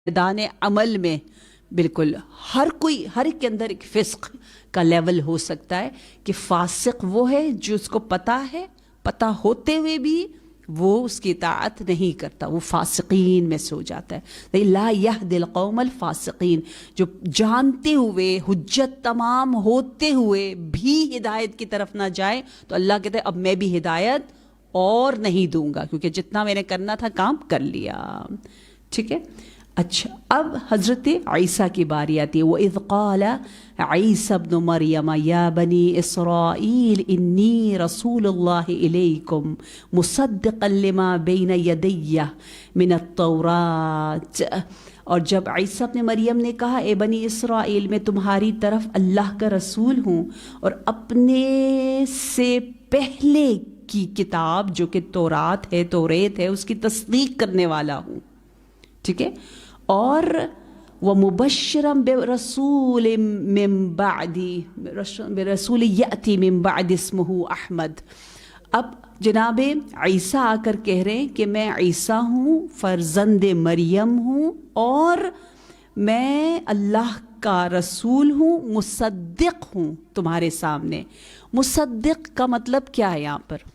میدان عمل میں بالکل ہر کوئی، ہر ایک کے اندر ایک فسق کا لیول ہو سکتا ہے کہ فاسق وہ ہے جو اس کو پتہ ہے، پتہ ہوتے ہوئے بھی وہ اس کی اطاعت نہیں کرتا، وہ فاسقین میں سے ہو جاتا ہے۔ لا یہدی القوم الفاسقین، جو جانتے ہوئے حجت تمام ہوتے ہوئے بھی ہدایت کی طرف نہ جائے تو اللہ کہتے ہیں اب میں بھی ہدایت اور نہیں دوں گا، کیونکہ جتنا میں نے کرنا تھا کام کر لیا۔ ٹھیک ہے، اچھا اب حضرت عیسیٰ کی باری آتی ہے۔ وَإِذْ قَالَ عِيسَى ابْنُ مَرْيَمَ يَا بَنِي إِسْرَائِيلَ إِنِّي رَسُولُ اللَّهِ إِلَيْكُمْ مُصَدِّقًا لِمَا بَيْنَ يَدَيَّ مِنَ التَّوْرَاةِ، اور جب عیسیٰ ابن مریم نے کہا اے بنی اسرائیل میں تمہاری طرف اللہ کا رسول ہوں اور اپنے سے پہلے کی کتاب جو کہ تورات ہے، توریت ہے، اس کی تصدیق کرنے والا ہوں۔ ٹھیک ہے، اور وَمُبَشِّرًا بِرَسُولٍ مِّن بَعْدِي، برسول یأتی من بعد اسمہ احمد۔ اب جناب عیسیٰ آ کر کہہ رہے ہیں کہ میں عیسیٰ ہوں، فرزند مریم ہوں، اور میں اللہ کا رسول ہوں، مصدق ہوں تمہارے سامنے۔ مصدق کا مطلب کیا ہے یہاں پر؟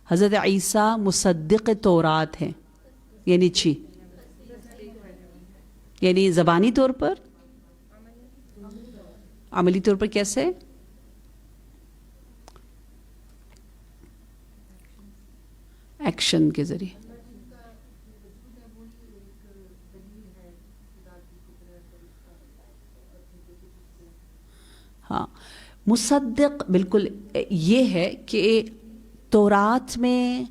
حضرت عیسیٰ مصدق تورات ہیں، یعنی زبانی طور پر، عملی طور پر کیسے؟ ایکشن کے ذریعے۔ ہاں، مصدق بالکل یہ ہے کہ تورات میں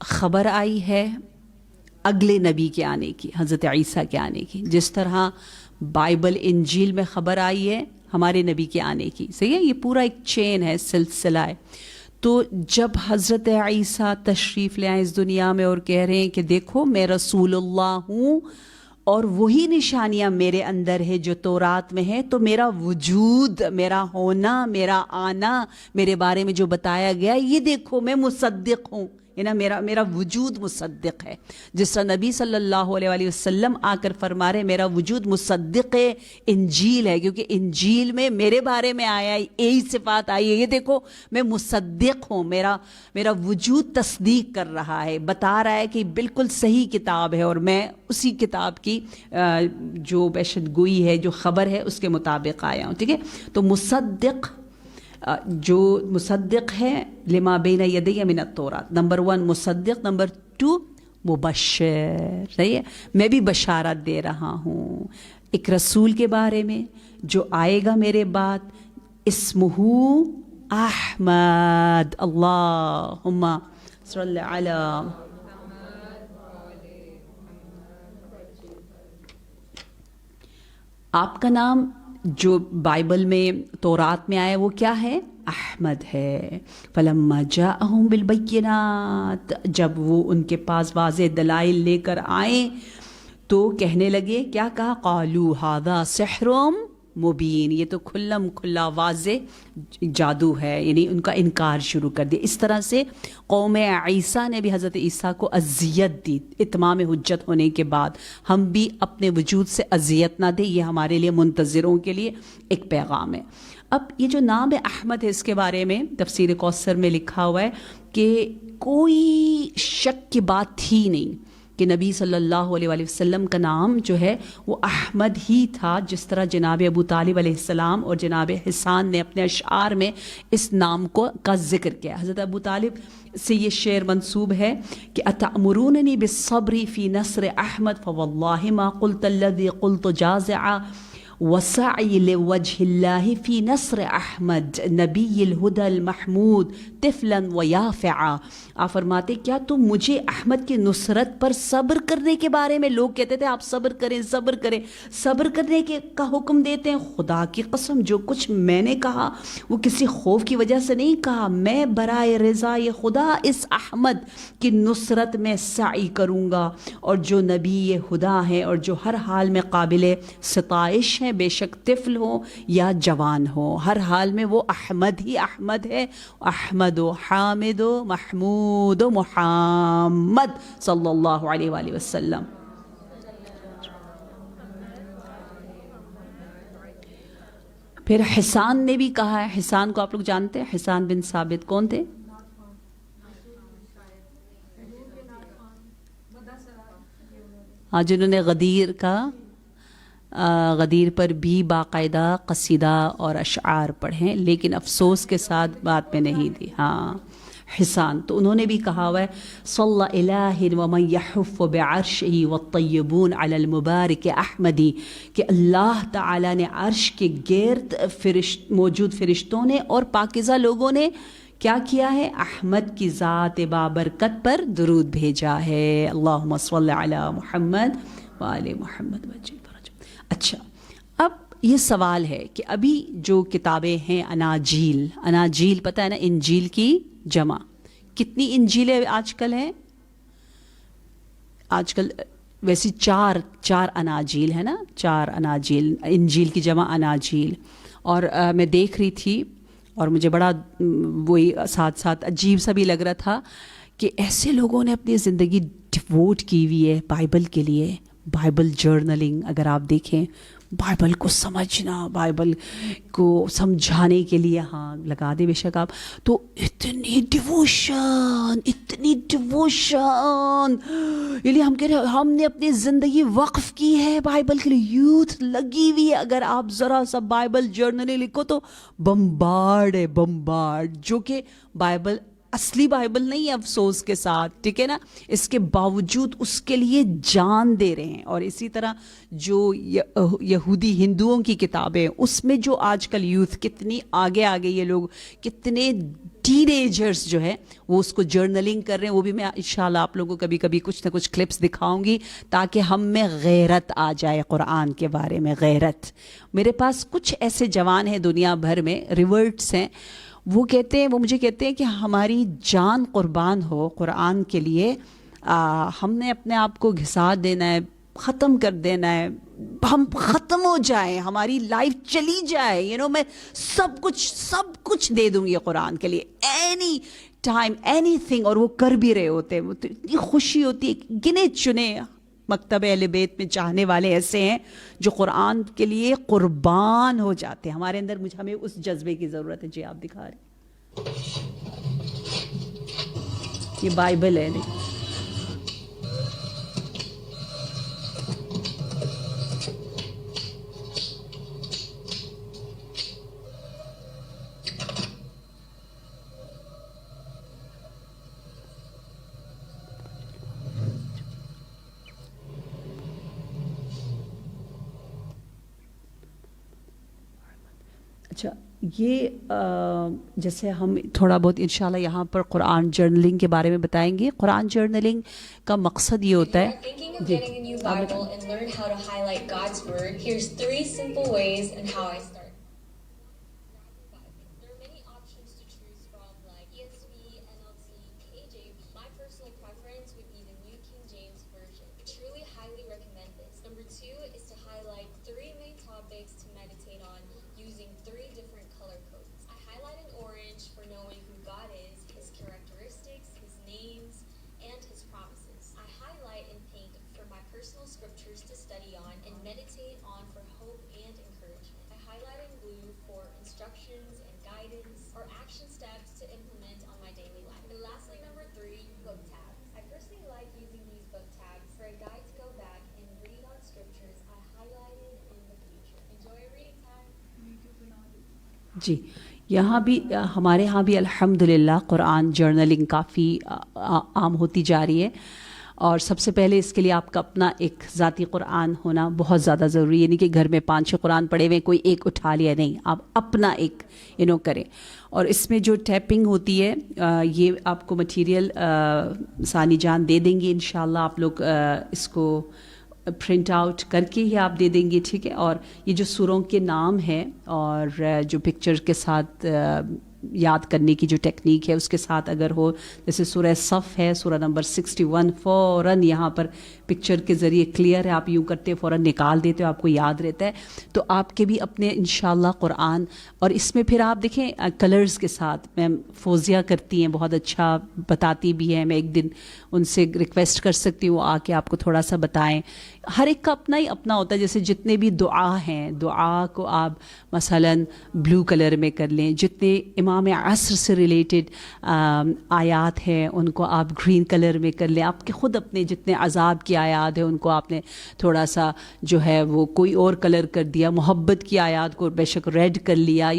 خبر آئی ہے اگلے نبی کے آنے کی، حضرت عیسیٰ کے آنے کی، جس طرح بائبل انجیل میں خبر آئی ہے ہمارے نبی کے آنے کی۔ صحیح ہے، یہ پورا ایک چین ہے، سلسلہ ہے۔ تو جب حضرت عیسیٰ تشریف لے آئے اس دنیا میں اور کہہ رہے ہیں کہ دیکھو میں رسول اللہ ہوں اور وہی نشانیاں میرے اندر ہے جو تورات میں ہے، تو میرا وجود، میرا ہونا، میرا آنا، میرے بارے میں جو بتایا گیا یہ دیکھو میں مصدق ہوں، میرا وجود مصدق ہے۔ جس طرح نبی صلی اللہ علیہ وآلہ وسلم آ کر فرما رہے میرا وجود مصدق انجیل ہے، کیونکہ انجیل میں میرے بارے میں آیا ہے، یہی صفات آئی ہے، یہ دیکھو میں مصدق ہوں، میرا وجود تصدیق کر رہا ہے، بتا رہا ہے کہ بالکل صحیح کتاب ہے اور میں اسی کتاب کی جو پیشن گوئی ہے، جو خبر ہے، اس کے مطابق آیا ہوں۔ ٹھیک ہے، تو مصدق جو مصدق ہے لما بین یدی من التورات، نمبر 1 مصدق، نمبر 2 مبشر۔ صحیح ہے، میں بھی بشارت دے رہا ہوں ایک رسول کے بارے میں جو آئے گا میرے بعد، اسمہ احمد، اللہم صلی علی۔ آپ کا نام جو بائبل میں تورات میں آیا وہ کیا ہے؟ احمد ہے۔ فلما جاءہم بالبینات، جب وہ ان کے پاس واضح دلائل لے کر آئیں تو کہنے لگے، کیا کہا؟ قالوا ھذا سحر مبین، یہ تو کھلم کھلا واضح جادو ہے، یعنی ان کا انکار شروع کر دیا۔ اس طرح سے قوم عیسیٰ نے بھی حضرت عیسیٰ کو اذیت دی اتمام حجت ہونے کے بعد۔ ہم بھی اپنے وجود سے اذیت نہ دیں، یہ ہمارے لیے منتظروں کے لیے ایک پیغام ہے۔ اب یہ جو نام ہے احمد ہے، اس کے بارے میں تفسیر کوثر میں لکھا ہوا ہے کہ کوئی شک کی بات تھی نہیں کہ نبی صلی اللہ علیہ وآلہ وسلم کا نام جو ہے وہ احمد ہی تھا، جس طرح جناب ابو طالب علیہ السلام اور جناب حسان نے اپنے اشعار میں اس نام کا ذکر کیا۔ حضرت ابو طالب سے یہ شعر منسوب ہے کہ اتأمروننی بالصبر فی نصر احمد فواللہ ما قلت الذی قلت جازعا وسعی لوجہ اللہ فی نصر احمد نبی الہدی المحمود طفلا ویافعا۔ آپ فرماتے کیا تم مجھے احمد کی نصرت پر صبر کرنے کے بارے میں، لوگ کہتے تھے آپ صبر کریں صبر کریں، صبر کرنے کا حکم دیتے ہیں؟ خدا کی قسم جو کچھ میں نے کہا وہ کسی خوف کی وجہ سے نہیں کہا، میں برائے رضا یہ خدا اس احمد کی نصرت میں سعی کروں گا، اور جو نبی خدا ہے اور جو ہر حال میں قابل ستائش ہے، بے شک طفل ہو یا جوان ہو، ہر حال میں وہ احمد ہی احمد ہے۔ احمد و حامد و محمود و محمد صلی اللہ علیہ وآلہ وسلم۔ پھر حسان نے بھی کہا ہے. حسان کو آپ لوگ جانتے ہیں؟ حسان بن ثابت کون تھے؟ ہاں، جنہوں نے غدیر پر بھی باقاعدہ قصیدہ اور اشعار پڑھیں، لیکن افسوس کے ساتھ بات میں نہیں دی. ہاں، حسان. تو انہوں نے بھی کہا ہوا ہے صلی الہ ومن یحف بعرشہ والطیبون علی المبارک احمدی، کہ اللہ تعالیٰ نے عرش کے گرد موجود فرشتوں نے اور پاکیزہ لوگوں نے کیا کیا ہے؟ احمد کی ذات بابرکت پر درود بھیجا ہے. اللہم صلی علی محمد وآل محمد وجل فرج. اچھا، اب یہ سوال ہے کہ ابھی جو کتابیں ہیں اناجیل پتہ ہے نا، انجیل کی جمع کتنی انجیلیں آج کل ہیں؟ آج کل ویسی چار اناجیل ہے نا، 4 اناجیل. انجیل کی جمع اناجیل. اور میں دیکھ رہی تھی اور مجھے بڑا وہی ساتھ ساتھ عجیب سا بھی لگ رہا تھا کہ ایسے لوگوں نے اپنی زندگی ڈیووٹ کی ہوئی ہے بائبل کے لیے. بائبل جرنلنگ اگر آپ دیکھیں، بائبل کو سمجھنا، بائبل کو سمجھانے کے لیے، ہاں لگا دے بے شک آپ، تو اتنی ڈیووشن یعنی ہم کہہ رہے ہیں ہم نے اپنی زندگی وقف کی ہے بائبل کے لیے. یوتھ لگی ہوئی ہے. اگر آپ ذرا سا بائبل جرنل لکھو تو بمبارڈ جو کہ بائبل اصلی بائبل نہیں ہے، افسوس کے ساتھ، ٹھیک ہے نا. اس کے باوجود اس کے لیے جان دے رہے ہیں. اور اسی طرح جو یہودی ہندوؤں کی کتابیں، اس میں جو آج کل یوتھ کتنی آگے یہ لوگ کتنے ٹین ایجرز جو ہے وہ اس کو جرنلنگ کر رہے ہیں. وہ بھی میں انشاءاللہ آپ لوگوں کو کبھی کچھ نہ کچھ کلپس دکھاؤں گی تاکہ ہم میں غیرت آ جائے قرآن کے بارے میں. غیرت. میرے پاس کچھ ایسے جوان ہیں دنیا بھر میں، ریورٹس ہیں، وہ مجھے کہتے ہیں کہ ہماری جان قربان ہو قرآن کے لیے. ہم نے اپنے آپ کو گھسا دینا ہے، ختم کر دینا ہے، ہم ختم ہو جائیں، ہماری لائف چلی جائے، میں سب کچھ دے دوں گی قرآن کے لیے، اینی ٹائم اینی تھنگ. اور وہ کر بھی رہے ہوتے ہیں. وہ تو اتنی خوشی ہوتی ہے. گنے چنے مکتب اہل بیت میں چاہنے والے ایسے ہیں جو قرآن کے لیے قربان ہو جاتے ہیں. ہمارے اندر ہمیں اس جذبے کی ضرورت ہے. جی آپ دکھا رہے یہ بائبل ہے. نہیں اچھا، یہ جیسے ہم تھوڑا بہت انشاءاللہ یہاں پر قرآن جرنلنگ کے بارے میں بتائیں گے. قرآن جرنلنگ کا مقصد یہ ہوتا ہے جی. یہاں بھی ہمارے ہاں بھی الحمدللہ قرآن جرنلنگ کافی عام ہوتی جا رہی ہے. اور سب سے پہلے اس کے لیے آپ کا اپنا ایک ذاتی قرآن ہونا بہت زیادہ ضروری ہے. یعنی کہ گھر میں 5-6 قرآن پڑھے ہوئے کوئی ایک اٹھا لیا نہیں، آپ اپنا ایک کریں. اور اس میں جو ٹیپنگ ہوتی ہے یہ آپ کو مٹیریل ثانی جان دے دیں گی انشاءاللہ. آپ لوگ اس کو پرنٹ آؤٹ کر کے ہی آپ دے دیں گے، ٹھیک ہے. اور یہ جو سوروں کے نام ہیں اور جو پکچر کے ساتھ یاد کرنے کی جو ٹیکنیک ہے اس کے ساتھ اگر ہو، جیسے سورہ صف ہے، سورہ نمبر 61، فوراً یہاں پر پکچر کے ذریعے کلیئر ہے، آپ یوں کرتے فوراً نکال دیتے ہو، آپ کو یاد رہتا ہے. تو آپ کے بھی اپنے انشاءاللہ قرآن. اور اس میں پھر آپ دیکھیں کلرز کے ساتھ میم فوزیہ کرتی ہیں، بہت اچھا بتاتی بھی ہیں. میں ایک دن ان سے ریکویسٹ کر سکتی ہوں آ کے آپ کو تھوڑا سا بتائیں. ہر ایک کا اپنا ہی اپنا ہوتا ہے. جیسے جتنے بھی دعا ہیں, دعا کو آپ مثلاً بلو کلر میں کر لیں. جتنے امام عصر سے ریلیٹڈ آیات ہیں ان کو آپ گرین کلر میں کر لیں. آپ کے خود اپنے جتنے عذاب کی آیات ہیں ان کو آپ نے تھوڑا سا جو ہے وہ کوئی اور کلر کر دیا. محبت کی آیات کو بے شک ریڈ کر لیا,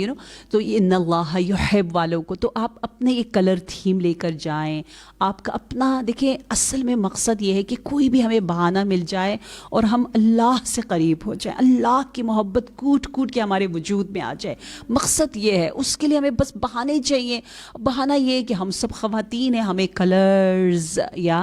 تو ان اللہ یحب والوں کو, تو آپ اپنے ایک کلر تھیم لے کر جائیں. آپ کا اپنا دیکھیں, اصل میں مقصد یہ ہے کہ کوئی بھی ہمیں بہانہ مل جائے اور ہم اللہ سے قریب ہو جائیں, اللہ کی محبت کوٹ کوٹ کے ہمارے وجود میں آ جائے. مقصد یہ ہے, اس کے لیے ہمیں بس بہانے چاہیے. بہانہ یہ ہے کہ ہم سب خواتین ہیں, ہمیں کلرز یا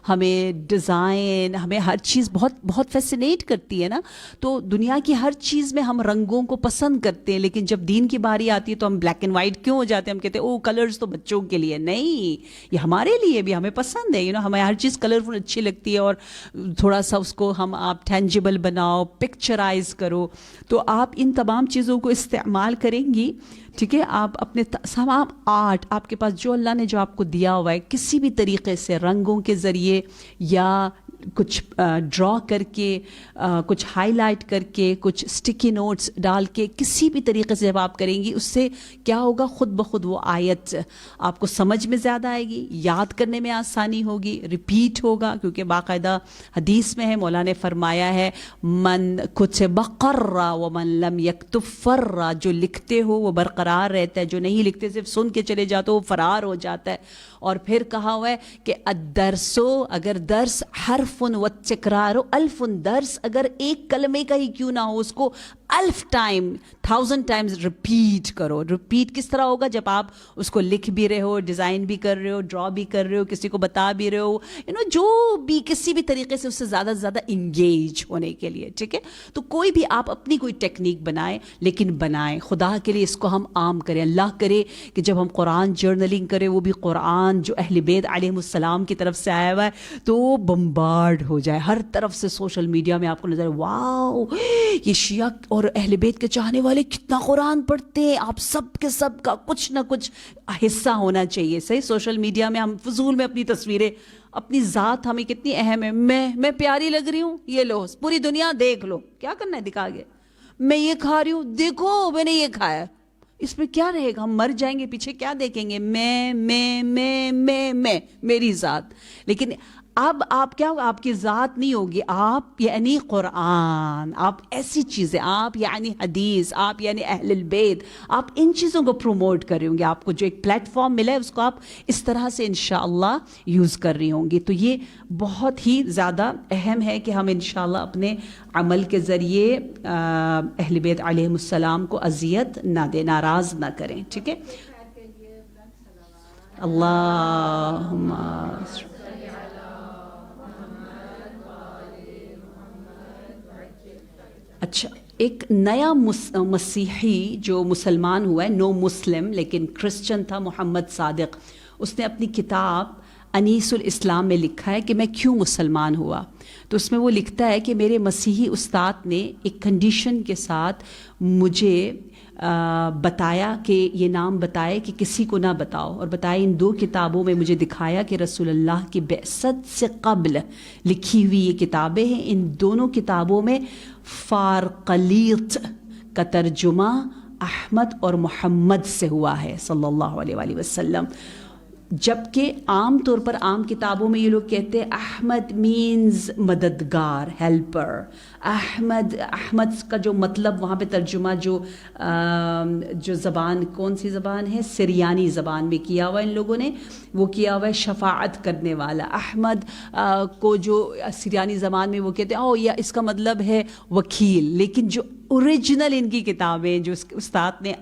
ہمیں ڈیزائن, ہمیں ہر چیز بہت بہت فیسینیٹ کرتی ہے نا. تو دنیا کی ہر چیز میں ہم رنگوں کو پسند کرتے ہیں, لیکن جب دین کی باری آتی ہے تو ہم بلیک اینڈ وائٹ کیوں ہو جاتے ہیں؟ ہم کہتے ہیں او کلرز تو بچوں کے لیے. نہیں, یہ ہمارے لیے بھی, ہمیں پسند ہے. ہمیں ہر چیز کلرفل اچھی لگتی ہے, اور تھوڑا سا اس کو ہم آپ ٹینجیبل بناؤ, پکچرائز کرو. تو آپ ان تمام چیزوں کو استعمال کریں گی, ٹھیک ہے. آپ اپنے تمام آرٹ, آپ کے پاس جو اللہ نے جو آپ کو دیا ہوا ہے, کسی بھی طریقے سے رنگوں کے ذریعے یا کچھ ڈرا کر کے, کچھ ہائی لائٹ کر کے, کچھ اسٹکی نوٹس ڈال کے, کسی بھی طریقے سے جب آپ کریں گی, اس سے کیا ہوگا, خود بخود وہ آیت آپ کو سمجھ میں زیادہ آئے گی, یاد کرنے میں آسانی ہوگی, ریپیٹ ہوگا. کیونکہ باقاعدہ حدیث میں ہے, مولا نے فرمایا ہے من کتب قرّ ومن لم یکتب فرّ, جو لکھتے ہو وہ برقرار رہتا ہے, جو نہیں لکھتے صرف سن کے چلے جاتے ہو وہ فرار ہو جاتا ہے. اور پھر کہا ہوا ہے کہ الدرسو, اگر درس حرف و تکرار الف, درس اگر ایک کلمے کا ہی کیوں نہ ہو, اس کو 1000 ٹائم 1000 ٹائمز ریپیٹ کرو. ریپیٹ کس طرح ہوگا؟ جب آپ اس کو لکھ بھی رہے ہو, ڈیزائن بھی کر رہے ہو, ڈرا بھی کر رہے ہو, کسی کو بتا بھی رہے ہو, جو بھی کسی بھی طریقے سے اس سے زیادہ سے زیادہ انگیج ہونے کے لیے, ٹھیک ہے. تو کوئی بھی آپ اپنی کوئی ٹیکنیک بنائیں, لیکن بنائیں خدا کے لیے, اس کو ہم عام کریں. اللہ کرے کہ جب ہم قرآن جرنلنگ کریں, وہ بھی قرآن جو اہل بیت علیہم السلام کی طرف سے آیا ہوا ہے, تو وہ بمبارڈ ہو جائے ہر طرف سے. سوشل میڈیا میں آپ کو نظر, واو یہ شیعہ اور اہل بیت کے چاہنے والے کتنا قرآن پڑھتے ہیں. آپ سب کے سب کا کچھ نہ کچھ حصہ ہونا چاہیے. صحیح, سوشل میڈیا میں ہم فضول میں اپنی تصویریں, اپنی ذات ہمیں کتنی اہم ہے. میں پیاری لگ رہی ہوں, یہ لو پوری دنیا دیکھ لو, کیا کرنا ہے دکھا گے. میں یہ کھا رہی ہوں, دیکھو میں نے یہ کھایا. اس میں کیا رہے گا؟ ہم مر جائیں گے, پیچھے کیا دیکھیں گے؟ میں میری ذات. لیکن اب آپ کیا ہوگا, آپ کی ذات نہیں ہوگی, آپ یعنی قرآن, آپ ایسی چیزیں, آپ یعنی حدیث, آپ یعنی اہل البیت, آپ ان چیزوں کو پروموٹ کر رہی ہوں گی. آپ کو جو ایک پلیٹ فارم ملا ہے اس کو آپ اس طرح سے انشاءاللہ یوز کر رہی ہوں گی. تو یہ بہت ہی زیادہ اہم ہے کہ ہم انشاءاللہ اپنے عمل کے ذریعے اہل بیت علیہم السلام کو اذیت نہ دیں, ناراض نہ کریں, ٹھیک ہے. اللہم اچھا, ایک نیا مسیحی جو مسلمان ہوا ہے, نو مسلم لیکن کرسچن تھا, محمد صادق, اس نے اپنی کتاب انیس الاسلام میں لکھا ہے کہ میں کیوں مسلمان ہوا. تو اس میں وہ لکھتا ہے کہ میرے مسیحی استاد نے ایک کنڈیشن کے ساتھ مجھے بتایا کہ یہ نام بتائے کہ کسی کو نہ بتاؤ, اور بتائے ان 2 کتابوں میں مجھے دکھایا کہ رسول اللہ کی بعثت سے قبل لکھی ہوئی یہ کتابیں ہیں. ان دونوں کتابوں میں فارقلیط کا ترجمہ احمد اور محمد سے ہوا ہے صلی اللہ علیہ وآلہ وسلم. جبکہ عام طور پر عام کتابوں میں یہ لوگ کہتے ہیں احمد مینز مددگار, ہیلپر. احمد کا جو مطلب وہاں پہ ترجمہ جو زبان, کون سی زبان ہے, سریانی زبان میں کیا ہوا ان لوگوں نے, وہ کیا ہوا ہے شفاعت کرنے والا. احمد کو جو سریانی زبان میں وہ کہتے ہیں او یا اس کا مطلب ہے وکیل. لیکن جو اوریجنل ان کی کتابیں جو استاد نے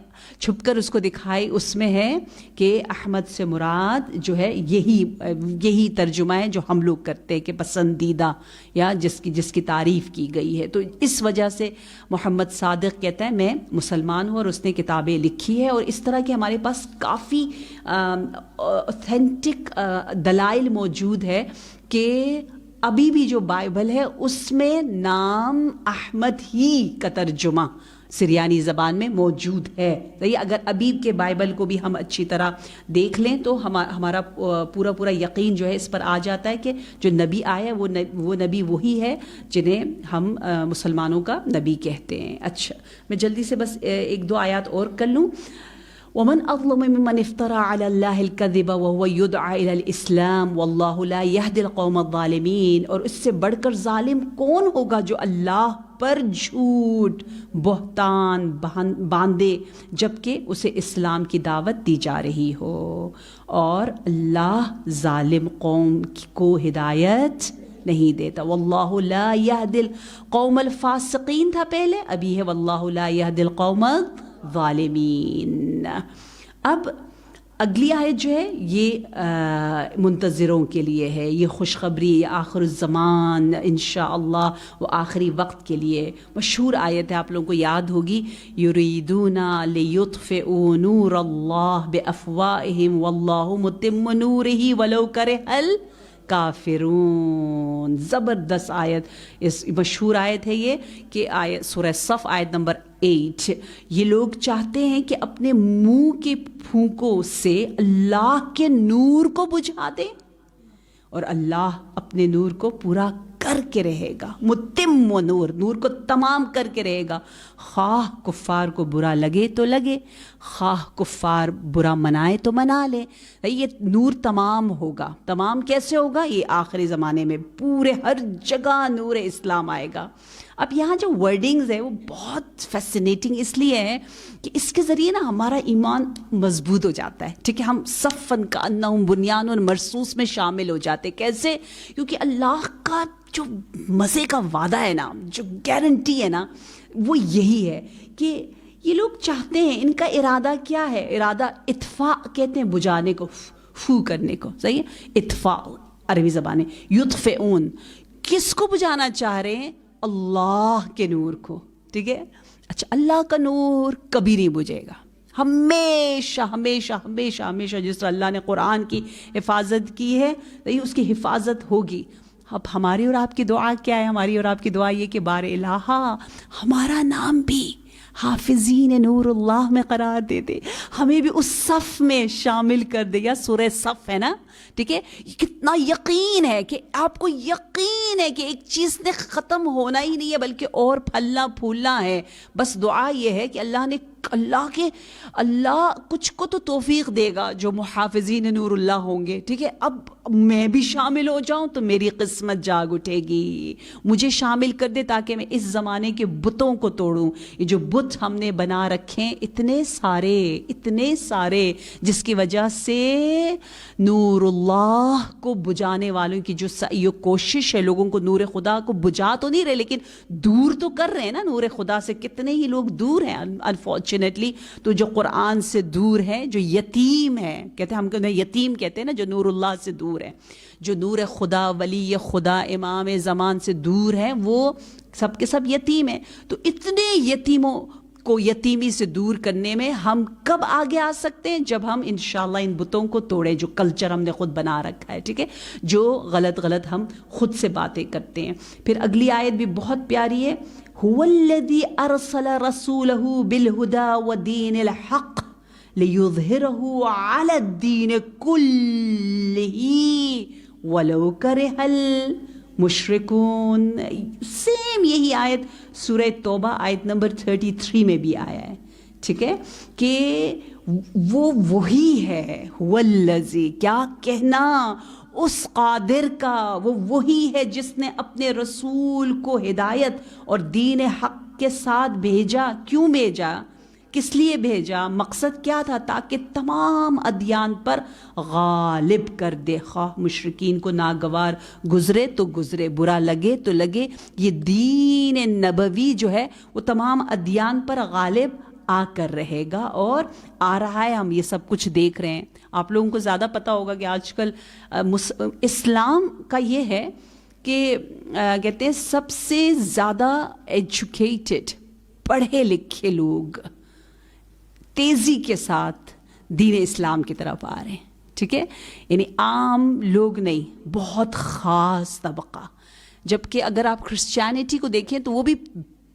چھپ کر اس کو دکھائی, اس میں ہے کہ احمد سے مراد جو ہے یہی ترجمہ ہے جو ہم لوگ کرتے ہیں کہ پسندیدہ, یا جس کی تعریف کی گئی ہے. تو اس وجہ سے محمد صادق کہتا ہے میں مسلمان ہوں, اور اس نے کتابیں لکھی ہے. اور اس طرح کے ہمارے پاس کافی اوتھینٹک دلائل موجود ہے کہ ابھی بھی جو بائبل ہے اس میں نام احمد ہی کا ترجمہ سریانی زبان میں موجود ہے. صحیح، اگر ابھی کے بائبل کو بھی ہم اچھی طرح دیکھ لیں تو ہمارا پورا یقین جو ہے اس پر آ جاتا ہے کہ جو نبی آیا وہ نبی وہی ہے جنہیں ہم مسلمانوں کا نبی کہتے ہیں. اچھا، میں جلدی سے بس ایک دو آیات اور کر لوں. ومن اظلم ممن افترى على الله الكذب وهو يدعى الى الاسلام والله لا يهدي القوم الظالمين. اور اس سے بڑھ کر ظالم کون ہوگا جو اللہ پر جھوٹ بہتان باندھے جبکہ اسے اسلام کی دعوت دی جا رہی ہو، اور اللہ ظالم قوم کو ہدایت نہیں دیتا. واللہ لا يهدي القوم الفاسقین تھا پہلے، ابھی ہے واللہ لا يهدي القوم ظالمین. اب اگلی آیت جو ہے یہ منتظروں کے لیے ہے، یہ خوشخبری آخر الزمان انشاءاللہ وہ آخری وقت کے لیے مشہور آیت ہے، آپ لوگوں کو یاد ہوگی. یریدون لیطفئوا نور اللہ بافواہہم واللہ متم نورہ ولو کرہ کافرون. زبردست آیت، اس مشہور آیت ہے یہ کہ آیت سورہ صف آیت نمبر 8. یہ لوگ چاہتے ہیں کہ اپنے منہ کے پھونکوں سے اللہ کے نور کو بجھا دیں، اور اللہ اپنے نور کو پورا کر کے رہے گا. متم و نور کو تمام کر کے رہے گا، خواہ کفار کو برا لگے تو لگے، خواہ کفار برا منائے تو منا لے. یہ نور تمام ہوگا. تمام کیسے ہوگا؟ یہ آخری زمانے میں پورے ہر جگہ نور اسلام آئے گا. اب یہاں جو ورڈنگز ہے وہ بہت فیسینیٹنگ اس لیے ہے کہ اس کے ذریعے نا ہمارا ایمان مضبوط ہو جاتا ہے. ٹھیک ہے، ہم صفن کا انہم بنیان مرصوص میں شامل ہو جاتے. کیسے؟ کیونکہ اللہ کا جو مزے کا وعدہ ہے نا، جو گارنٹی ہے نا، وہ یہی ہے کہ یہ لوگ چاہتے ہیں، ان کا ارادہ کیا ہے؟ ارادہ اطفاء کہتے ہیں بجھانے کو، فو کرنے کو. صحیح ہے، اطفاء عربی زبان ہے. یطفئون کس کو بجھانا چاہ رہے ہیں؟ اللہ کے نور کو. ٹھیک ہے، اچھا، اللہ کا نور کبھی نہیں بجھے گا، ہمیشہ ہمیشہ ہمیشہ ہمیشہ. جس طرح اللہ نے قرآن کی حفاظت کی ہے، اس کی حفاظت ہوگی. اب ہماری اور آپ کی دعا کیا ہے؟ ہماری اور آپ کی دعا یہ کہ بار الہ ہمارا نام بھی حافظین نور اللہ میں قرار دے دے، ہمیں بھی اس صف میں شامل کر دے. یا سورہ صف ہے نا، ٹھیک ہے. کتنا یقین ہے کہ آپ کو یقین ہے کہ ایک چیز نے ختم ہونا ہی نہیں ہے بلکہ اور پھلنا پھولنا ہے. بس دعا یہ ہے کہ اللہ کچھ کو تو توفیق دے گا جو محافظین نور اللہ ہوں گے. ٹھیک ہے، اب میں بھی شامل ہو جاؤں تو میری قسمت جاگ اٹھے گی. مجھے شامل کر دے تاکہ میں اس زمانے کے بتوں کو توڑوں. یہ جو بت ہم نے بنا رکھے ہیں اتنے سارے جس کی وجہ سے نور اللہ کو بجھانے والوں کی جو کوشش ہے، لوگوں کو نور خدا کو بجھا تو نہیں رہے لیکن دور تو کر رہے ہیں نا نور خدا سے. کتنے ہی لوگ دور ہیں انفارچونیٹلی. تو جو قرآن سے دور ہے، جو یتیم ہے، کہتے ہیں ہم یتیم کہتے ہیں نا، جو نور اللہ سے دور ہے، جو نور خدا، ولی خدا، امام زمان سے دور ہے، وہ سب کے سب یتیم ہیں. تو اتنے یتیموں کو یتیمی سے دور کرنے میں ہم کب آگے آ سکتے ہیں؟ جب ہم انشاءاللہ ان بتوں کو توڑیں جو کلچر ہم نے خود بنا رکھا ہے. ٹھیک ہے، جو غلط ہم خود سے باتیں کرتے ہیں. پھر اگلی آیت بھی بہت پیاری ہے. هو الذي ارسل رسوله بالهدى ودين الحق ليظهره على الدين كله ولو كره المشركون. سیم یہی آیت سورہ توبہ آیت نمبر 33 میں بھی آیا ہے. ٹھیک ہے، کہ وہ وہی ہے. هو الذی، کیا کہنا اس قادر کا، وہ وہی ہے جس نے اپنے رسول کو ہدایت اور دین حق کے ساتھ بھیجا. کیوں بھیجا؟ کس لیے بھیجا؟ مقصد کیا تھا؟ تاکہ تمام ادیان پر غالب کر دے. خواہ مشرکین کو ناگوار گزرے تو گزرے، برا لگے تو لگے، یہ دین نبوی جو ہے وہ تمام ادیان پر غالب آ کر رہے گا، اور آ رہا ہے. ہم یہ سب کچھ دیکھ رہے ہیں. آپ لوگوں کو زیادہ پتہ ہوگا کہ آج کل اسلام کا یہ ہے کہ کہتے ہیں سب سے زیادہ ایجوکیٹڈ، پڑھے لکھے لوگ تیزی کے ساتھ دین اسلام کی طرف آ رہے ہیں. ٹھیک ہے، یعنی عام لوگ نہیں، بہت خاص طبقہ. جبکہ اگر آپ کرسچینٹی کو دیکھیں تو وہ بھی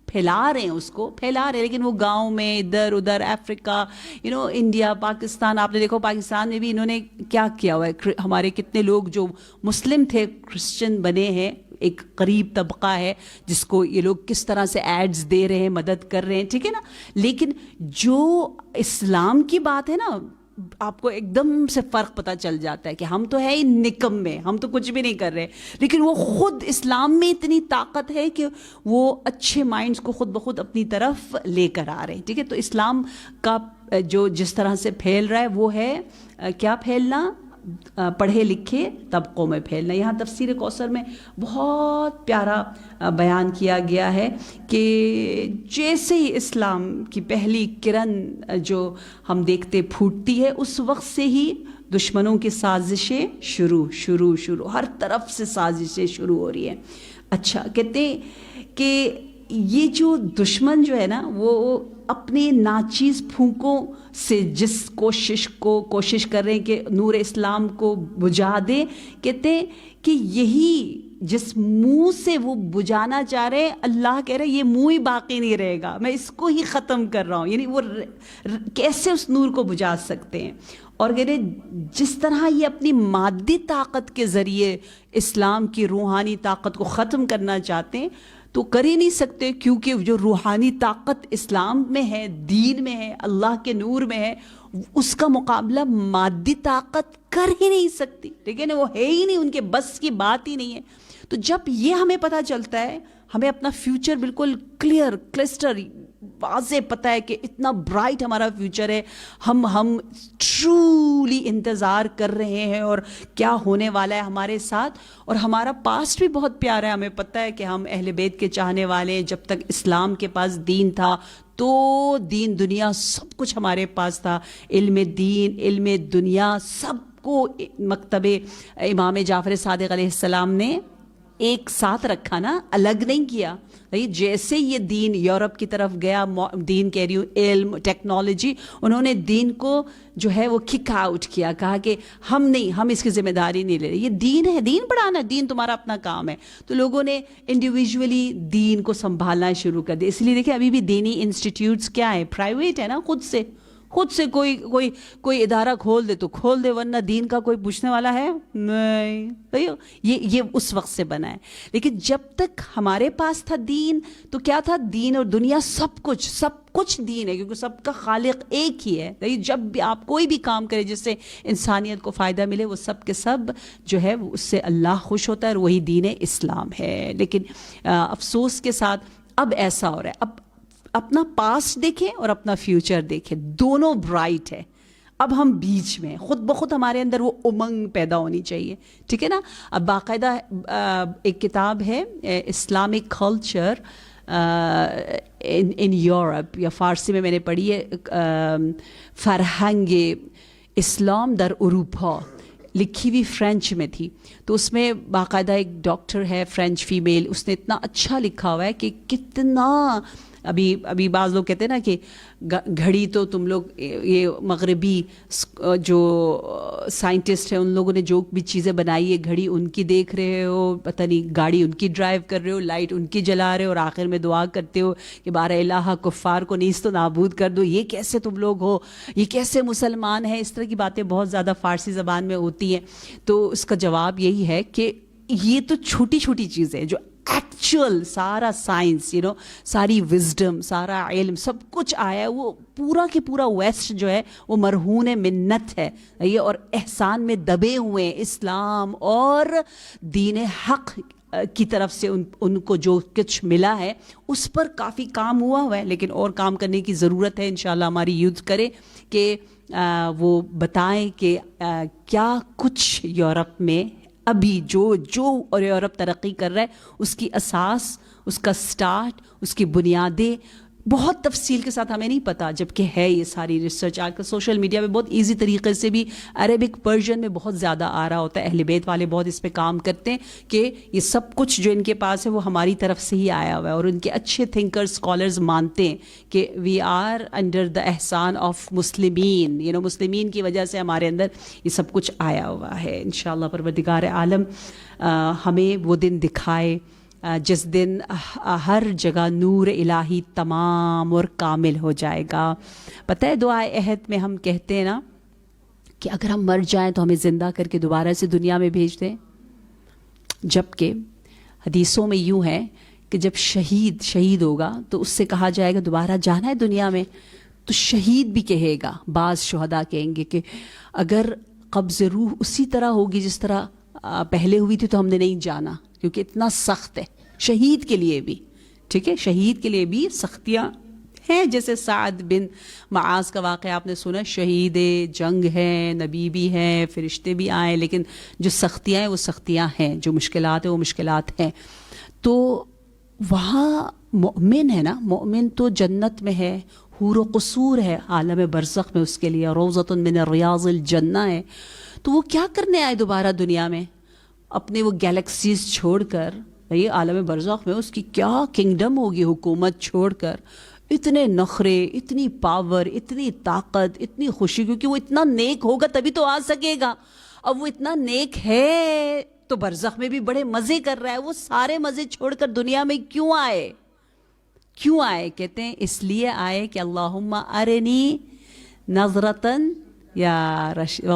پھیلا رہے ہیں، اس کو پھیلا رہے ہیں، لیکن وہ گاؤں میں ادھر ادھر افریقہ، انڈیا، پاکستان، آپ نے دیکھو پاکستان میں بھی انہوں نے کیا کیا ہوا ہے. ہمارے کتنے لوگ جو مسلم تھے کرسچن بنے ہیں، ایک قریب طبقہ ہے جس کو یہ لوگ کس طرح سے ایڈز دے رہے ہیں، مدد کر رہے ہیں، ٹھیک ہے نا. لیکن جو اسلام کی بات ہے نا، آپ کو ایک دم سے فرق پتہ چل جاتا ہے کہ ہم تو ہے ہی نکم میں، ہم تو کچھ بھی نہیں کر رہے، لیکن وہ خود اسلام میں اتنی طاقت ہے کہ وہ اچھے مائنڈز کو خود بخود اپنی طرف لے کر آ رہے ہیں. ٹھیک ہے، تو اسلام کا جو جس طرح سے پھیل رہا ہے وہ ہے کیا پھیلنا؟ پڑھے لکھے طبقوں میں پھیلنا. یہاں تفسیر کوثر میں بہت پیارا بیان کیا گیا ہے کہ جیسے ہی اسلام کی پہلی کرن جو ہم دیکھتے پھوٹتی ہے، اس وقت سے ہی دشمنوں کی سازشیں شروع ہر طرف سے سازشیں شروع ہو رہی ہیں. اچھا، کہتے ہیں کہ یہ جو دشمن جو ہے نا، وہ اپنے ناچیز پھونکوں سے جس کوشش کر رہے ہیں کہ نور اسلام کو بجھا دیں، کہتے ہیں کہ یہی جس منہ سے وہ بجھانا چاہ رہے ہیں، اللہ کہہ رہے ہیں یہ منہ ہی باقی نہیں رہے گا، میں اس کو ہی ختم کر رہا ہوں. یعنی وہ کیسے اس نور کو بجھا سکتے ہیں؟ اور کہہ رہے جس طرح یہ اپنی مادی طاقت کے ذریعے اسلام کی روحانی طاقت کو ختم کرنا چاہتے ہیں تو کر ہی نہیں سکتے، کیونکہ جو روحانی طاقت اسلام میں ہے، دین میں ہے، اللہ کے نور میں ہے، اس کا مقابلہ مادی طاقت کر ہی نہیں سکتی. لیکن وہ ہے ہی نہیں، ان کے بس کی بات ہی نہیں ہے. تو جب یہ ہمیں پتہ چلتا ہے، ہمیں اپنا فیوچر بالکل کلیئر کلسٹر واضح پتہ ہے کہ اتنا برائٹ ہمارا فیوچر ہے، ہم ٹرولی انتظار کر رہے ہیں اور کیا ہونے والا ہے ہمارے ساتھ. اور ہمارا پاسٹ بھی بہت پیارا ہے، ہمیں پتہ ہے کہ ہم اہل بیت کے چاہنے والے ہیں. جب تک اسلام کے پاس دین تھا تو دین دنیا سب کچھ ہمارے پاس تھا، علم دین علم دنیا سب کو مکتب امام جعفر صادق علیہ السلام نے ایک ساتھ رکھا نا، الگ نہیں کیا. جیسے یہ دین یورپ کی طرف گیا، دین کہہ رہی ہوں علم ٹیکنالوجی، انہوں نے دین کو جو ہے وہ کک آؤٹ کیا، کہا کہ ہم اس کی ذمہ داری نہیں لے رہے، یہ دین ہے، دین پڑھانا، دین تمہارا اپنا کام ہے. تو لوگوں نے انڈیویجولی دین کو سنبھالنا شروع کر دیا. اس لیے دیکھیں ابھی بھی دینی انسٹیٹیوٹس کیا ہے؟ پرائیویٹ ہے نا، خود سے کوئی ادارہ کھول دے تو کھول دے، ورنہ دین کا کوئی پوچھنے والا ہے نہیں. یہ اس وقت سے بنا ہے. لیکن جب تک ہمارے پاس تھا دین تو کیا تھا؟ دین اور دنیا سب کچھ دین ہے، کیونکہ سب کا خالق ایک ہی ہے. جب بھی آپ کوئی بھی کام کرے جس سے انسانیت کو فائدہ ملے، وہ سب کے سب جو ہے اس سے اللہ خوش ہوتا ہے، اور وہی دین اسلام ہے. لیکن افسوس کے ساتھ اب ایسا ہو رہا ہے، اب اپنا پاسٹ دیکھیں اور اپنا فیوچر دیکھیں، دونوں برائٹ ہے. اب ہم بیچ میں خود بخود ہمارے اندر وہ امنگ پیدا ہونی چاہیے. ٹھیک ہے نا. اب باقاعدہ ایک کتاب ہے اسلامک کلچر ان یورپ، یا فارسی میں نے پڑھی ہے فرہنگ اسلام در اروپا، لکھی ہوئی فرینچ میں تھی. تو اس میں باقاعدہ ایک ڈاکٹر ہے فرینچ فیمیل، اس نے اتنا اچھا لکھا ہوا ہے کہ کتنا ابھی بعض لوگ کہتے ہیں نا کہ گھڑی تو تم لوگ یہ مغربی جو سائنٹسٹ ہیں ان لوگوں نے جو بھی چیزیں بنائی ہے، گھڑی ان کی دیکھ رہے ہو، پتہ نہیں گاڑی ان کی ڈرائیو کر رہے ہو، لائٹ ان کی جلا رہے ہو، اور آخر میں دعا کرتے ہو کہ بارہ الہ کفار کو نیست و نابود کر دو. یہ کیسے تم لوگ ہو، یہ کیسے مسلمان ہیں؟ اس طرح کی باتیں بہت زیادہ فارسی زبان میں ہوتی ہیں. تو اس کا جواب یہی ہے کہ یہ تو چھوٹی چھوٹی چیزیں جو ایکچوئل سارا سائنس ساری وزڈم، سارا علم، سب کچھ آیا ہے، وہ پورا کے پورا ویسٹ جو ہے وہ مرہون منت ہے یہ، اور احسان میں دبے ہوئے ہیں. اسلام اور دین حق کی طرف سے ان کو جو کچھ ملا ہے اس پر کافی کام ہوا ہے، لیکن اور کام کرنے کی ضرورت ہے. انشاءاللہ ہماری یوتھ کرے کہ وہ بتائیں کہ کیا کچھ یورپ میں ابھی جو اور یورپ ترقی کر رہا ہے اس کی اساس، اس کا سٹارٹ، اس کی بنیادیں بہت تفصیل کے ساتھ ہمیں نہیں پتہ، جبکہ ہے یہ ساری ریسرچ آج کل سوشل میڈیا پہ بہت ایزی طریقے سے بھی عربک پرشین میں بہت زیادہ آ رہا ہوتا ہے. اہل بیت والے بہت اس پہ کام کرتے ہیں کہ یہ سب کچھ جو ان کے پاس ہے وہ ہماری طرف سے ہی آیا ہوا ہے، اور ان کے اچھے تھنکر اسکالرز مانتے ہیں کہ وی آر انڈر دا احسان آف مسلمین، مسلمین کی وجہ سے ہمارے اندر یہ سب کچھ آیا ہوا ہے. انشاءاللہ پروردگار عالم ہمیں وہ دن دکھائے جس دن ہر جگہ نور الہی تمام اور کامل ہو جائے گا. پتہ ہے دعائے عہد میں ہم کہتے ہیں نا کہ اگر ہم مر جائیں تو ہمیں زندہ کر کے دوبارہ سے دنیا میں بھیج دیں، جبکہ حدیثوں میں یوں ہے کہ جب شہید ہوگا تو اس سے کہا جائے گا دوبارہ جانا ہے دنیا میں، تو شہید بھی کہے گا، بعض شہداء کہیں گے کہ اگر قبض روح اسی طرح ہوگی جس طرح پہلے ہوئی تھی تو ہم نے نہیں جانا، کیونکہ اتنا سخت ہے شہید کے لیے بھی. ٹھیک ہے، شہید کے لیے بھی سختیاں ہیں، جیسے سعد بن معاذ کا واقعہ آپ نے سنا، شہید جنگ ہیں، نبی بھی ہیں، فرشتے بھی آئے، لیکن جو سختیاں ہیں وہ سختیاں ہیں، جو مشکلات ہیں وہ مشکلات ہیں. تو وہاں مومن ہے نا، مومن تو جنت میں ہے، حور و قصور ہے عالم برزخ میں اس کے لیے، روضۃ من ریاض الجنہ ہے. تو وہ کیا کرنے آئے دوبارہ دنیا میں اپنے وہ گیلیکسیز چھوڑ کر؟ یہ عالم برزخ میں اس کی کیا کنگڈم ہوگی، حکومت چھوڑ کر، اتنے نخرے، اتنی پاور، اتنی طاقت، اتنی خوشی، کیونکہ وہ اتنا نیک ہوگا تبھی تو آ سکے گا. اب وہ اتنا نیک ہے تو برزخ میں بھی بڑے مزے کر رہا ہے. وہ سارے مزے چھوڑ کر دنیا میں کیوں آئے؟ کہتے ہیں اس لیے آئے کہ اللہم ارنی نظرتن یا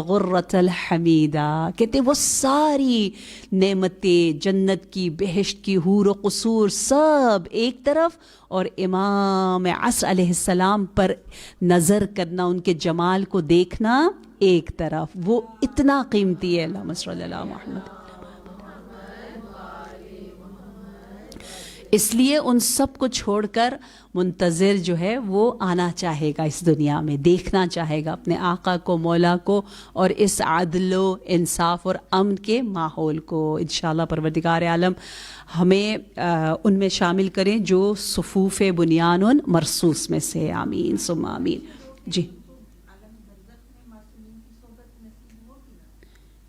غرۃ الحمیدہ. کہتے ہیں وہ ساری نعمتیں جنت کی، بہشت کی، حور و قصور سب ایک طرف، اور امام عصر علیہ السلام پر نظر کرنا، ان کے جمال کو دیکھنا ایک طرف. وہ اتنا قیمتی ہے. اللہم صلی اللہ محمد. اس لیے ان سب کو چھوڑ کر منتظر جو ہے وہ آنا چاہے گا اس دنیا میں، دیکھنا چاہے گا اپنے آقا کو، مولا کو، اور اس عدل و انصاف اور امن کے ماحول کو. انشاءاللہ پروردگار عالم ہمیں ان میں شامل کریں جو صفوف بنیان مرصوص میں سے. آمین ثم آمین. جی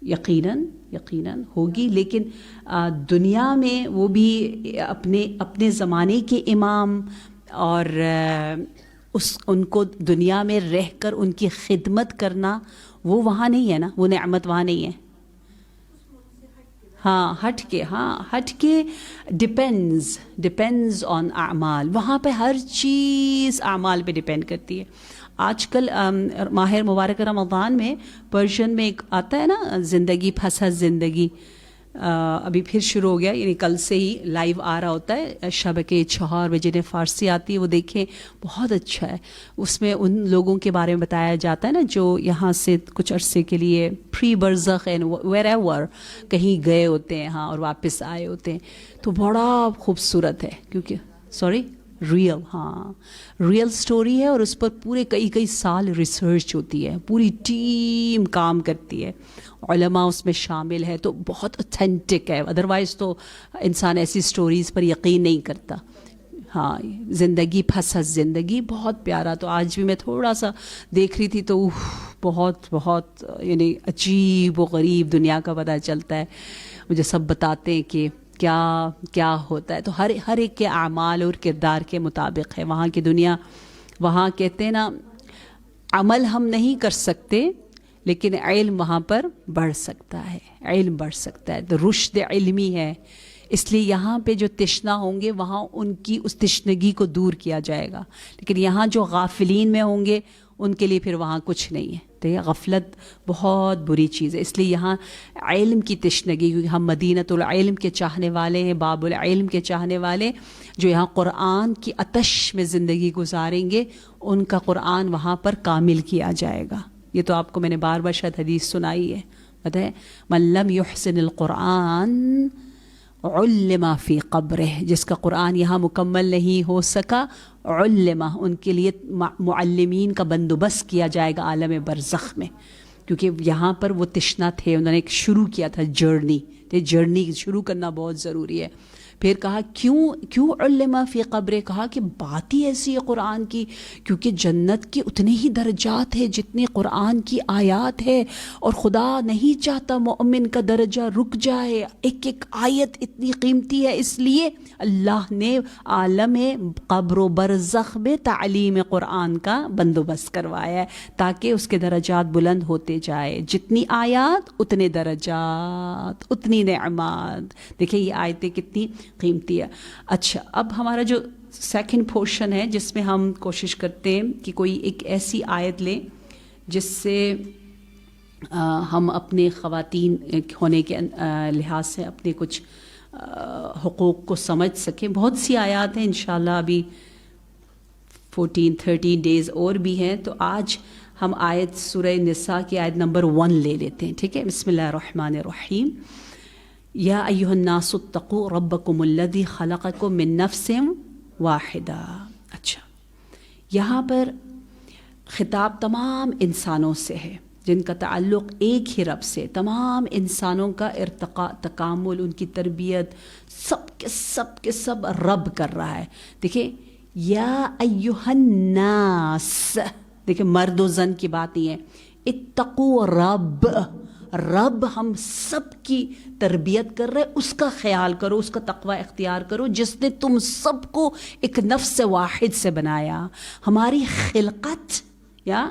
یقیناً ہوگی، لیکن دنیا میں وہ بھی اپنے زمانے کے امام، اور ان کو دنیا میں رہ کر ان کی خدمت کرنا وہ وہاں نہیں ہے نا، وہ نعمت وہاں نہیں ہے. ہٹ کے ڈپینڈز آن اعمال. وہاں پہ ہر چیز اعمال پہ ڈپینڈ کرتی ہے. آج کل ماہ مبارک رمضان میں پرشین میں ایک آتا ہے نا، زندگی پھنس زندگی، ابھی پھر شروع ہو گیا، یعنی کل سے ہی لائیو آ رہا ہوتا ہے شب کے 4 بجے. جنہیں فارسی آتی ہے وہ دیکھیں، بہت اچھا ہے. اس میں ان لوگوں کے بارے میں بتایا جاتا ہے نا جو یہاں سے کچھ عرصے کے لیے پری برزخ اینڈ ویر ایور کہیں گئے ہوتے ہیں، ہاں، اور واپس آئے ہوتے ہیں. تو بڑا خوبصورت ہے، کیونکہ ریئل سٹوری ہے، اور اس پر پورے کئی سال ریسرچ ہوتی ہے، پوری ٹیم کام کرتی ہے، علماء اس میں شامل ہے، تو بہت اوتھینٹک ہے. ادروائز تو انسان ایسی سٹوریز پر یقین نہیں کرتا. ہاں، زندگی پھنس زندگی بہت پیارا. تو آج بھی میں تھوڑا سا دیکھ رہی تھی تو بہت یعنی عجیب و غریب دنیا کا پتہ چلتا ہے. مجھے سب بتاتے ہیں کہ کیا ہوتا ہے. تو ہر ایک کے اعمال اور کردار کے مطابق ہے وہاں کی دنیا. وہاں کہتے ہیں نا، عمل ہم نہیں کر سکتے لیکن علم وہاں پر بڑھ سکتا ہے، علم بڑھ سکتا ہے. تو رشد علمی ہے، اس لیے یہاں پہ جو تشنا ہوں گے وہاں ان کی اس تشنگی کو دور کیا جائے گا. لیکن یہاں جو غافلین میں ہوں گے ان کے لیے پھر وہاں کچھ نہیں ہے. تو یہ غفلت بہت بری چیز ہے. اس لیے یہاں علم کی تشنگی، کیونکہ ہم مدینۃ العلم کے چاہنے والے ہیں، باب العلم کے چاہنے والے، جو یہاں قرآن کی آتش میں زندگی گزاریں گے ان کا قرآن وہاں پر کامل کیا جائے گا. یہ تو آپ کو میں نے بار بار شاید حدیث سنائی ہے، پتہ ہے، من لم یحسن القرآن علم فی قبرہ. جس کا قرآن یہاں مکمل نہیں ہو سکا، علم، ان کے لیے معلمین کا بندوبست کیا جائے گا عالم برزخ میں. کیونکہ یہاں پر وہ تشنا تھے، انہوں نے ایک شروع کیا تھا جرنی شروع کرنا بہت ضروری ہے. پھر کہا کیوں علم فی قبر، کہا کہ بات ہی ایسی ہے قرآن کی، کیونکہ جنت کے اتنے ہی درجات ہیں جتنے قرآن کی آیات ہے، اور خدا نہیں چاہتا مومن کا درجہ رک جائے، ایک ایک آیت اتنی قیمتی ہے، اس لیے اللہ نے عالم قبر و برزخ میں تعلیم قرآن کا بندوبست کروایا ہے تاکہ اس کے درجات بلند ہوتے جائے، جتنی آیات اتنے درجات اتنی نعمات۔ دیکھیں یہ آیتیں کتنی قیمتی ہے۔ اچھا، اب ہمارا جو سیکنڈ پورشن ہے جس میں ہم کوشش کرتے ہیں کہ کوئی ایک ایسی آیت لیں جس سے ہم اپنے خواتین ہونے کے لحاظ سے اپنے کچھ حقوق کو سمجھ سکیں۔ بہت سی آیات ہیں، انشاءاللہ ابھی 13 ڈیز اور بھی ہیں، تو آج ہم آیت سورہ نساء کی آیت نمبر 1 لے لیتے ہیں، ٹھیک ہے؟ بسم اللہ الرحمن الرحیم۔ یا ایھا الناس اتقوا ربکم الذی خلقکم من نفس واحدہ۔ اچھا، یہاں پر خطاب تمام انسانوں سے ہے جن کا تعلق ایک ہی رب سے، تمام انسانوں کا ارتقاء، تکامل، ان کی تربیت، سب کے سب رب کر رہا ہے۔ دیکھیں یا ایھا الناس، دیکھیں مرد و زن کی بات نہیں ہے، اتقوا رب ہم سب کی تربیت کر رہے، اس کا خیال کرو، اس کا تقوی اختیار کرو جس نے تم سب کو ایک نفس واحد سے بنایا۔ ہماری خلقت یا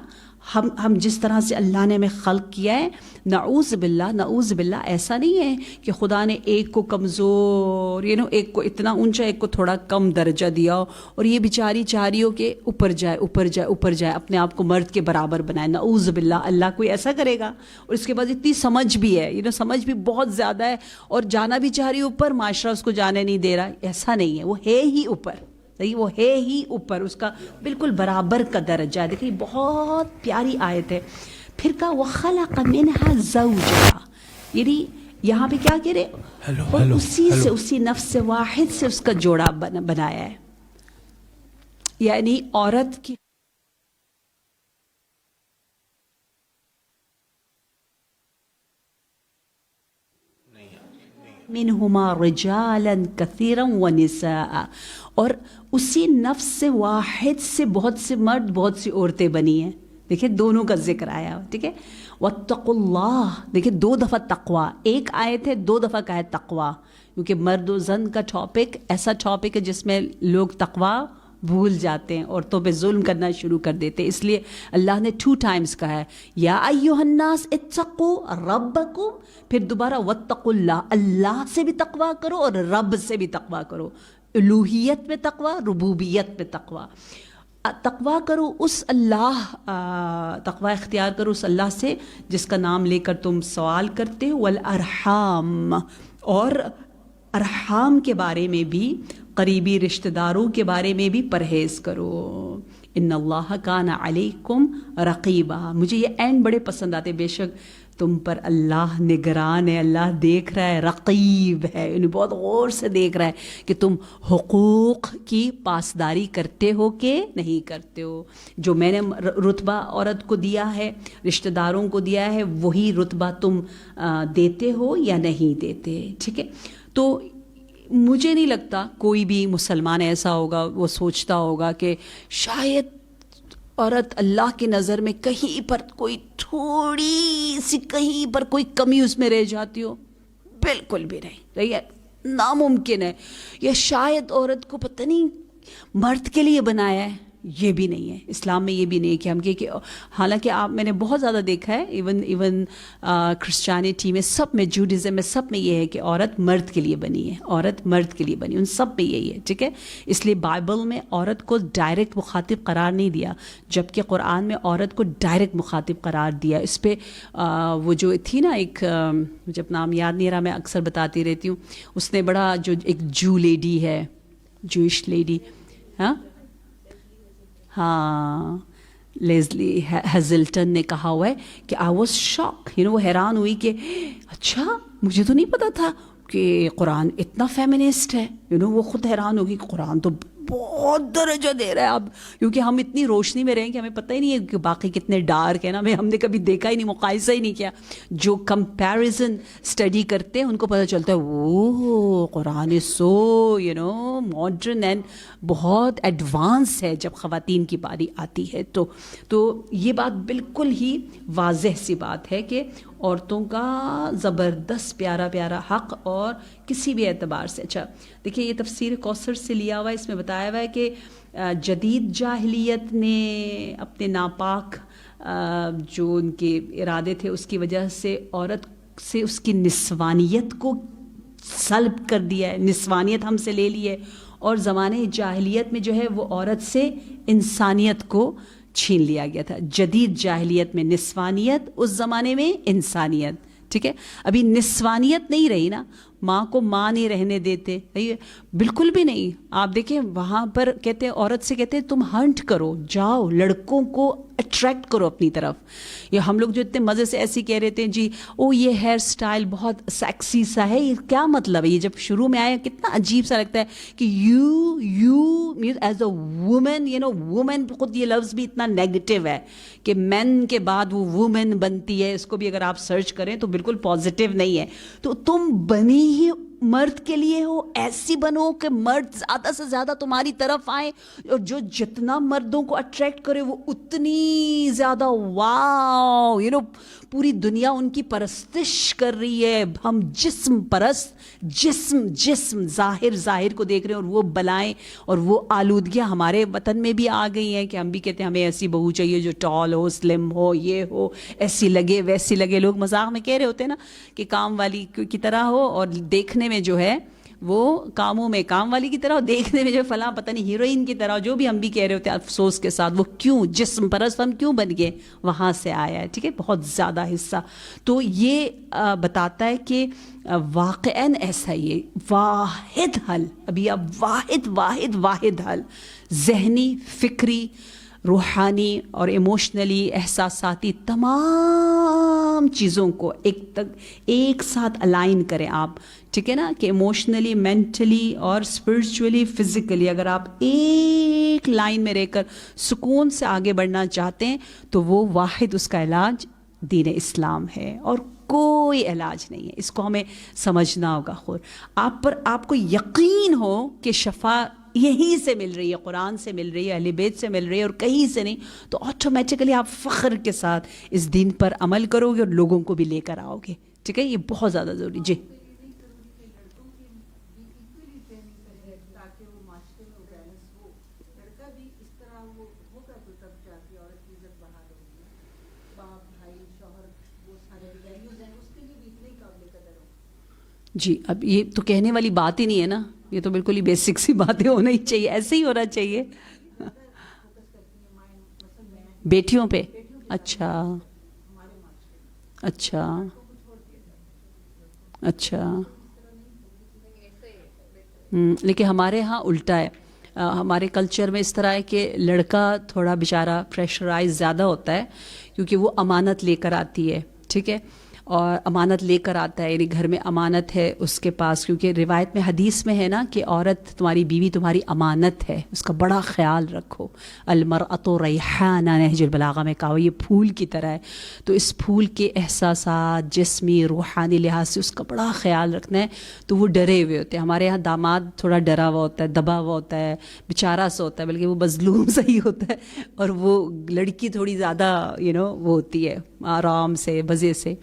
ہم جس طرح سے اللہ نے ہمیں خلق کیا ہے، نعوذ باللہ ایسا نہیں ہے کہ خدا نے ایک کو کمزور، ایک کو اتنا اونچا، ایک کو تھوڑا کم درجہ دیا اور یہ بیچاری چاہ رہی ہو کہ اوپر جائے، اپنے آپ کو مرد کے برابر بنائے۔ نعوذ باللہ، اللہ کوئی ایسا کرے گا؟ اور اس کے بعد اتنی سمجھ بھی ہے، سمجھ بھی بہت زیادہ ہے، اور جانا بھی چاہ رہی اوپر، معاشرہ اس کو جانے نہیں دے رہا۔ ایسا نہیں ہے، وہ ہے ہی اوپر، وہ ہے ہی اوپر، اس کا بالکل برابر کا درجہ ہے۔ دیکھیں بہت پیاری آیت ہے۔ پھر کہا وَخَلَقَ مِنْهَا زَوْجَهَا، یعنی یہاں پہ کیا کہہ رہے؟ اور اسی نفس واحد سے اس کا جوڑا بنایا ہے، یعنی عورت کی منہما رجالا کثیرا ونساء، اور اسی نفس واحد سے بہت سے مرد، بہت سی عورتیں بنی ہیں۔ دیکھیں دونوں کا ذکر آیا، ٹھیک ہے؟ واتقوا اللہ، دیکھیں 2 دفعہ تقوی، ایک آیت ہے 2 دفعہ کا ہے تقوی، کیونکہ مرد و زن کا ٹاپک ایسا ٹاپک ہے جس میں لوگ تقوی بھول جاتے ہیں، عورتوں پہ ظلم کرنا شروع کر دیتے، اس لیے اللہ نے 2 ٹائمز کہا ہے یا ایھا الناس اتقوا ربکم، پھر دوبارہ واتقوا اللہ، اللہ سے بھی تقوی کرو اور رب سے بھی تقوی کرو، الوہیت میں تقوی، ربوبیت میں تقوی۔ تقوی کرو اس اللہ، تقوی اختیار کرو اس اللہ سے جس کا نام لے کر تم سوال کرتے ہو، والارحام، اور ارحام کے بارے میں بھی، قریبی رشتہ داروں کے بارے میں بھی پرہیز کرو۔ ان اللہ کان علیکم رقیبا، مجھے یہ اینڈ بڑے پسند آتے، بے شک تم پر اللہ نگران ہے، اللہ دیکھ رہا ہے، رقیب ہے، یعنی بہت غور سے دیکھ رہا ہے کہ تم حقوق کی پاسداری کرتے ہو کہ نہیں کرتے ہو۔ جو میں نے رتبہ عورت کو دیا ہے، رشتہ داروں کو دیا ہے، وہی رتبہ تم دیتے ہو یا نہیں دیتے، ٹھیک ہے؟ تو مجھے نہیں لگتا کوئی بھی مسلمان ایسا ہوگا وہ سوچتا ہوگا کہ شاید عورت اللہ کی نظر میں کہیں پر کوئی تھوڑی سی، کہیں پر کوئی کمی اس میں رہ جاتی ہو، بالکل بھی نہیں رہی ہے، ناممکن ہے۔ یا شاید عورت کو پتہ نہیں مرد کے لیے بنایا ہے، یہ بھی نہیں ہے اسلام میں، یہ بھی نہیں ہے کہ ہم کہ حالانکہ میں نے بہت زیادہ دیکھا ہے، ایون کرسچینٹی میں، سب میں، جوڈازم میں، سب میں یہ ہے کہ عورت مرد کے لیے بنی ہے، عورت مرد کے لیے بنی، ان سب میں یہی ہے، ٹھیک ہے؟ اس لیے بائبل میں عورت کو ڈائریکٹ مخاطب قرار نہیں دیا، جبکہ قرآن میں عورت کو ڈائریکٹ مخاطب قرار دیا۔ اس پہ وہ جو تھی نا، ایک مجھے نام یاد نہیں رہا، میں اکثر بتاتی رہتی ہوں، اس نے بڑا، جو ایک جو لیڈی ہے، جوئش لیڈی، ہاں لیزلی ہیزلٹن نے کہا ہوا ہے کہ آئی واز شاک، وہ حیران ہوئی کہ اچھا مجھے تو نہیں پتا تھا کہ قرآن اتنا فیمنسٹ ہے، وہ خود حیران ہوگی کہ قرآن تو بہت درجہ دے رہا ہے اب، کیونکہ ہم اتنی روشنی میں رہے ہیں کہ ہمیں پتہ ہی نہیں ہے کہ باقی کتنے ڈارک ہیں نا، ہم نے کبھی دیکھا ہی نہیں، مقایسہ ہی نہیں کیا. جو کمپیریزن اسٹڈی کرتے ہیں ان کو پتہ چلتا ہے وہ قرآن سو ماڈرن اینڈ بہت ایڈوانس ہے جب خواتین کی باری آتی ہے. تو یہ بات بالکل ہی واضح سی بات ہے کہ عورتوں کا زبردست پیارا پیارا حق، اور کسی بھی اعتبار سے. اچھا دیکھیے، یہ تفسیر کوثر سے لیا ہوا ہے، اس میں بتایا ہوا ہے کہ جدید جاہلیت نے اپنے ناپاک جو ان کے ارادے تھے اس کی وجہ سے عورت سے اس کی نسوانیت کو سلب کر دیا ہے، نسوانیت ہم سے لے لی ہے، اور زمانے جاہلیت میں جو ہے وہ عورت سے انسانیت کو چھین لیا گیا تھا. جدید جاہلیت میں نسوانیت، اس زمانے میں انسانیت. ٹھیک ہے، ابھی نسوانیت نہیں رہی نا، ماں کو ماں نہیں رہنے دیتے، بالکل بھی نہیں. آپ دیکھیں وہاں پر کہتے ہیں عورت سے کہتے ہیں تم ہنٹ کرو، جاؤ لڑکوں کو اٹریکٹ کرو اپنی طرف. یا ہم لوگ جو اتنے مزے سے ایسے کہہ رہے تھے جی او یہ ہیئر سٹائل بہت سیکسی سا ہے، یہ کیا مطلب ہے؟ یہ جب شروع میں آیا کتنا عجیب سا لگتا ہے کہ you is a woman, woman خود یہ لفظ بھی اتنا نیگیٹو ہے کہ مین کے بعد وہ وومن بنتی ہے. اس کو بھی اگر آپ سرچ کریں تو بالکل پازیٹیو نہیں ہے. تو تم بنی ہی مرد کے لیے ہو، ایسی بنو کہ مرد زیادہ سے زیادہ تمہاری طرف آئے، اور جو جتنا مردوں کو اٹریکٹ کرے وہ اتنی زیادہ واو پوری دنیا ان کی پرستش کر رہی ہے. ہم جسم پرست، جسم ظاہر کو دیکھ رہے ہیں، اور وہ بلائیں اور وہ آلودگیاں ہمارے وطن میں بھی آ گئی ہیں کہ ہم بھی کہتے ہیں ہمیں ایسی بہو چاہیے جو ٹال ہو، سلم ہو، یہ ہو، ایسی لگے ویسی لگے. لوگ مذاق میں کہہ رہے ہوتے ہیں نا کہ کام والی کی طرح ہو، اور دیکھنے میں جو ہے وہ کاموں میں کام والی کی طرح ہو، دیکھنے میں جو فلاں پتہ نہیں ہیروئن کی طرح، جو بھی ہم بھی کہہ رہے ہوتے ہیں افسوس کے ساتھ. وہ کیوں جسم پرست ہم کیوں بن گئے؟ وہاں سے آیا ہے. ٹھیک ہے، بہت زیادہ حصہ. تو یہ بتاتا ہے کہ واقعاً ایسا یہ واحد حل، ابھی اب واحد حل ذہنی، فکری، روحانی اور ایموشنلی، احساساتی تمام چیزوں کو ایک ساتھ الائن کریں آپ. ٹھیک ہے نا، کہ ایموشنلی، مینٹلی اور اسپرچولی، فزیکلی اگر آپ ایک لائن میں رہ کر سکون سے آگے بڑھنا چاہتے ہیں تو وہ واحد اس کا علاج دین اسلام ہے، اور کوئی علاج نہیں ہے. اس کو ہمیں سمجھنا ہوگا. خود آپ کو یقین ہو کہ شفا یہیں سے مل رہی ہے، قرآن سے مل رہی ہے، اہل بیت سے مل رہی ہے، اور کہیں سے نہیں، تو آٹومیٹکلی آپ فخر کے ساتھ اس دین پر عمل کرو گے اور لوگوں کو بھی لے کر آؤ گے. ٹھیک ہے، یہ بہت زیادہ ضروری. جی جی، اب یہ تو کہنے والی بات ہی نہیں ہے نا، یہ تو بالکل ہی بیسک سی باتیں ہونا ہی چاہیے، ایسے ہی ہونا چاہیے. بیٹیوں پہ اچھا اچھا اچھا. لیکن ہمارے ہاں الٹا ہے. ہمارے کلچر میں اس طرح ہے کہ لڑکا تھوڑا بیچارہ پریشرائز زیادہ ہوتا ہے، کیونکہ وہ امانت لے کر آتی ہے. ٹھیک ہے، اور امانت لے کر آتا ہے، یعنی گھر میں امانت ہے اس کے پاس، کیونکہ روایت میں حدیث میں ہے نا کہ عورت تمہاری بیوی تمہاری امانت ہے، اس کا بڑا خیال رکھو. المرأۃ ریحانہ، نہج البلاغہ میں کہا، یہ پھول کی طرح ہے. تو اس پھول کے احساسات جسمی روحانی لحاظ سے اس کا بڑا خیال رکھنا ہے. تو وہ ڈرے ہوئے ہوتے ہیں. ہمارے یہاں داماد تھوڑا ڈرا ہوا ہوتا ہے، دبا ہوا ہوتا ہے، بیچارہ سا ہوتا ہے، بلکہ وہ مظلوم سا ہی ہوتا ہے، اور وہ لڑکی تھوڑی زیادہ وہ ہوتی ہے آرام سے، مزے سے.